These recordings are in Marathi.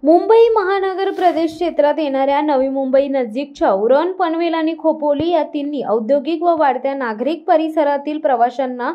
मुंबई महानगर प्रदेश क्षेत्रात येणाऱ्या नवी मुंबई नजीकच्या उरण, पनवेल आणि खोपोली या तिन्ही औद्योगिक व वाढत्या नागरिक परिसरातील प्रवाशांना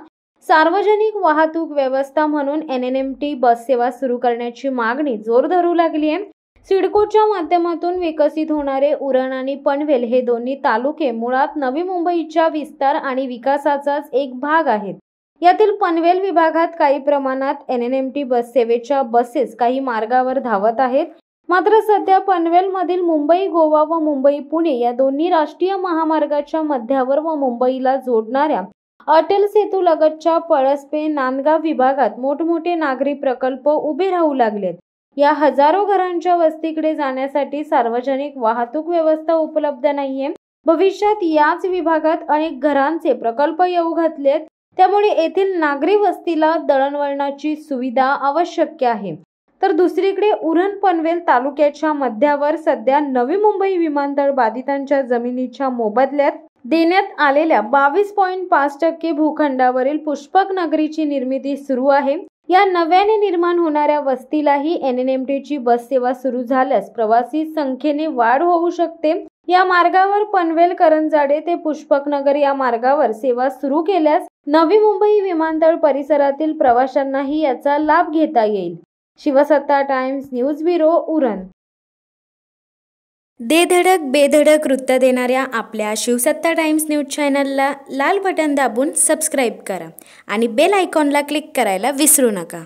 सार्वजनिक वाहतूक व्यवस्था म्हणून NNMT बस सेवा सुरू करण्याची मागणी जोर धरू लागली आहे। सिडकोच्या माध्यमातून विकसित होणारे उरण आणि पनवेल हे दोन्ही तालुके मुळात नवी मुंबईच्या विस्तार आणि विकासाचाच एक भाग आहेत। यातील पनवेल विभागात काही प्रमाणात NNMT बस सेवेच्या बसेस काही मार्गावर धावत आहेत। मात्र सध्या पनवेलमधील मुंबई गोवा व मुंबई पुणे या दोन्ही राष्ट्रीय महामार्गाच्या मध्यावर व मुंबईला जोडणाऱ्या अटल सेतू लगतच्या पळसपे नांदगाव विभागात मोठमोठे नागरी प्रकल्प उभे राहू लागलेत। या हजारो घरांच्या वस्तीकडे जाण्यासाठी सार्वजनिक वाहतूक व्यवस्था उपलब्ध नाहीये। भविष्यात याच विभागात अनेक घरांचे प्रकल्प येऊ घातलेत, त्यामुळे येथील नागरी वस्तीला दळणवळणाची सुविधा आवश्यक आहे। तर दुसरीकडे उरण पनवेल तालुक्याच्या मध्यावर सध्या नवी मुंबई विमानतळ बाधितांच्या जमिनीच्या मोबदल्यात देण्यात आलेल्या 22.5% भूखंडावरील पुष्पक नगरीची निर्मिती सुरू आहे। या नव्याने निर्माण होणाऱ्या वस्तीलाही NNMTची बस सेवा सुरू झाल्यास प्रवासी संख्येने वाढ होऊ शकते। या मार्गावर पनवेल करंजाडे ते पुष्पकनगर या मार्गावर सेवा सुरू केल्यास नवी मुंबई विमानतळ परिसरातील प्रवाशांनाही याचा लाभ घेता येईल। शिवसत्ता टाइम्स न्यूज ब्युरो उरण। धडक बेधडक वृत्त देणाऱ्या आपल्या शिवसत्ता टाइम्स न्यूज चॅनलला लाल बटन दाबून सबस्क्राईब करा आणि बेल आयकॉनला क्लिक करायला विसरू नका।